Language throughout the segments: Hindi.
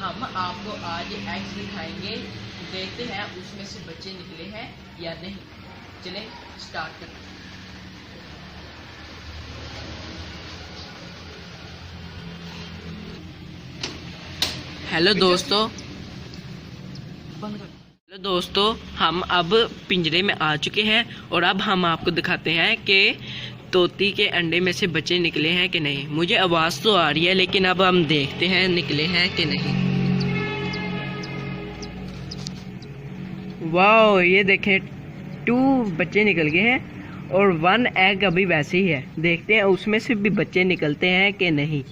हम आपको आज एग्स दिखाएंगे, देखते हैं उसमें से बच्चे निकले हैं या नहीं। चलें स्टार्ट करते हैं। हेलो दोस्तों, हम अब पिंजरे में आ चुके हैं और अब हम आपको दिखाते हैं कि तोती के अंडे में से बच्चे निकले हैं कि नहीं। मुझे आवाज़ तो आ रही है, लेकिन अब हम देखते हैं निकले हैं कि नहीं। वाह, ये देखें 2 बच्चे निकल गए हैं और 1 एग अभी वैसे ही है। देखते हैं उसमें से भी बच्चे निकलते हैं कि नहीं।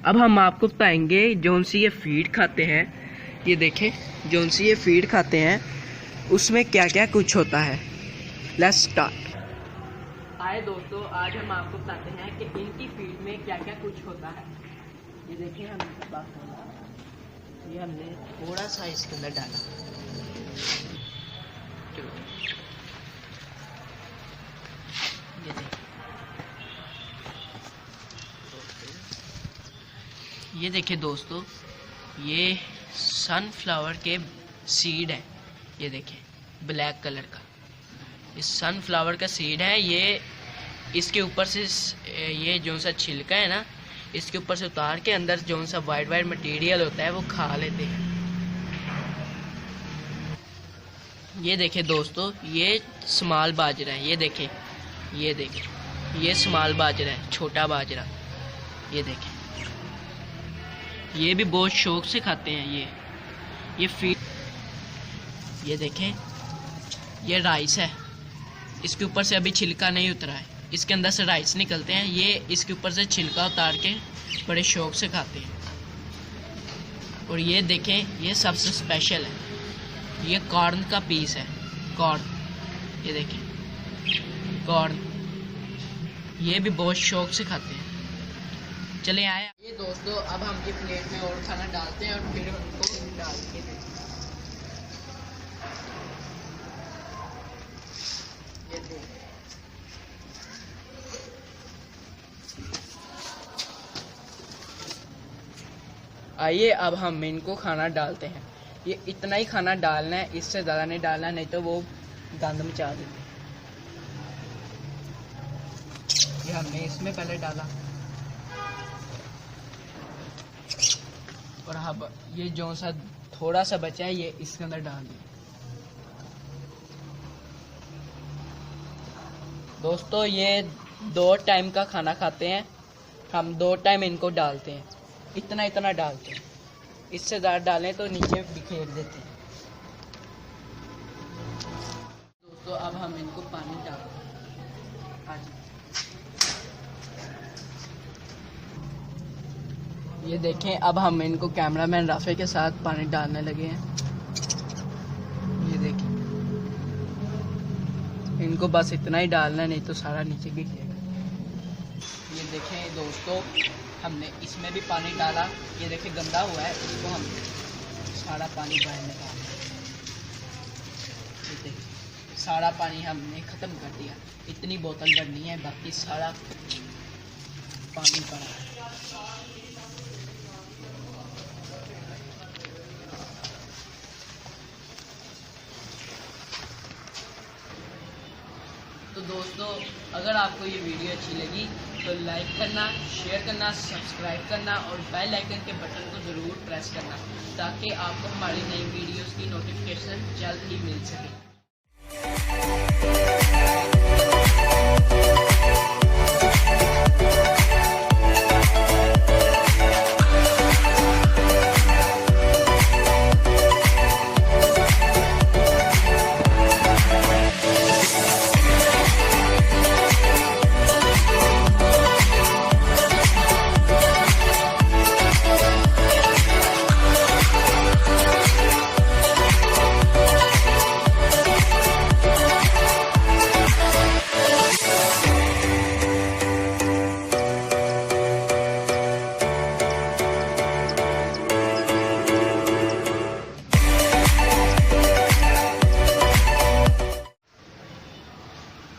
अब हम आपको बताएंगे जौन सी ये फीड खाते हैं, ये देखें जौन सी ये फीड खाते हैं उसमें क्या क्या कुछ होता है। Let's start. आए दोस्तों, आज हम आपको बताते हैं कि इनकी फीड में क्या क्या कुछ होता है। ये देखिए, हम ये हमने थोड़ा सा इसके अंदर डाला। ये देखिए दोस्तों, ये सनफ्लावर के सीड है। ये देखिए ब्लैक कलर का, ये सनफ्लावर का सीड है। ये इसके ऊपर से ये जो सा छिलका है ना, इसके ऊपर से उतार के अंदर जो सा वाइट वाइट मटेरियल होता है वो खा लेते हैं। ये देखिए दोस्तों, ये स्मॉल बाजरा है। ये देखिए ये स्मॉल बाजरा है, छोटा बाजरा। ये देखिए, ये भी बहुत शौक से खाते हैं। ये फीड। ये देखें, ये राइस है। इसके ऊपर से अभी छिलका नहीं उतरा है, इसके अंदर से राइस निकलते हैं। ये इसके ऊपर से छिलका उतार के बड़े शौक से खाते हैं। और ये देखें, ये सबसे स्पेशल है, ये कॉर्न का पीस है। कॉर्न, ये देखें कॉर्न, ये भी बहुत शौक से खाते हैं। चले आए ये दोस्तों, अब हम ये प्लेट में और खाना डालते हैं और फिर उनको डाल के देते हैं। आइए अब हम इनको खाना डालते हैं। ये इतना ही खाना डालना है, इससे ज़्यादा नहीं डालना, नहीं तो वो गंद मचा देते हैं। ये हमने इसमें पहले डाला और अब ये जो सा थोड़ा सा बचा है ये इसके अंदर डाल दिया। दोस्तों, ये 2 टाइम का खाना खाते हैं, हम 2 टाइम इनको डालते हैं। इतना डालते हैं, इससे ज़्यादा डालें तो नीचे बिखेर देते हैं। दोस्तों, अब हम इनको पानी डालते हैं। ये देखें, अब हम इनको कैमरामैन राफे के साथ पानी डालने लगे हैं। ये देखें, इनको बस इतना ही डालना है, नहीं तो सारा नीचे गिर जाएगा। ये देखें दोस्तों, हमने इसमें भी पानी डाला। ये देखें गंदा हुआ है, इसको हम सारा पानी बाहर निकाला। ये देखें, सारा पानी हमने ख़त्म कर दिया। इतनी बोतल भरनी है, बाकी सारा पानी पड़ा है। तो दोस्तों, अगर आपको ये वीडियो अच्छी लगी तो लाइक करना, शेयर करना, सब्सक्राइब करना और बेल आइकन के बटन को ज़रूर प्रेस करना, ताकि आपको हमारी नई वीडियोस की नोटिफिकेशन जल्द ही मिल सके।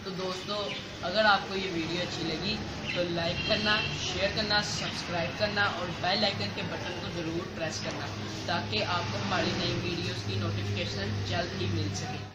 तो दोस्तों, अगर आपको ये वीडियो अच्छी लगी तो लाइक करना, शेयर करना, सब्सक्राइब करना और बेल आइकन के बटन को ज़रूर प्रेस करना ताकि आपको हमारी नई वीडियोस की नोटिफिकेशन जल्द ही मिल सके।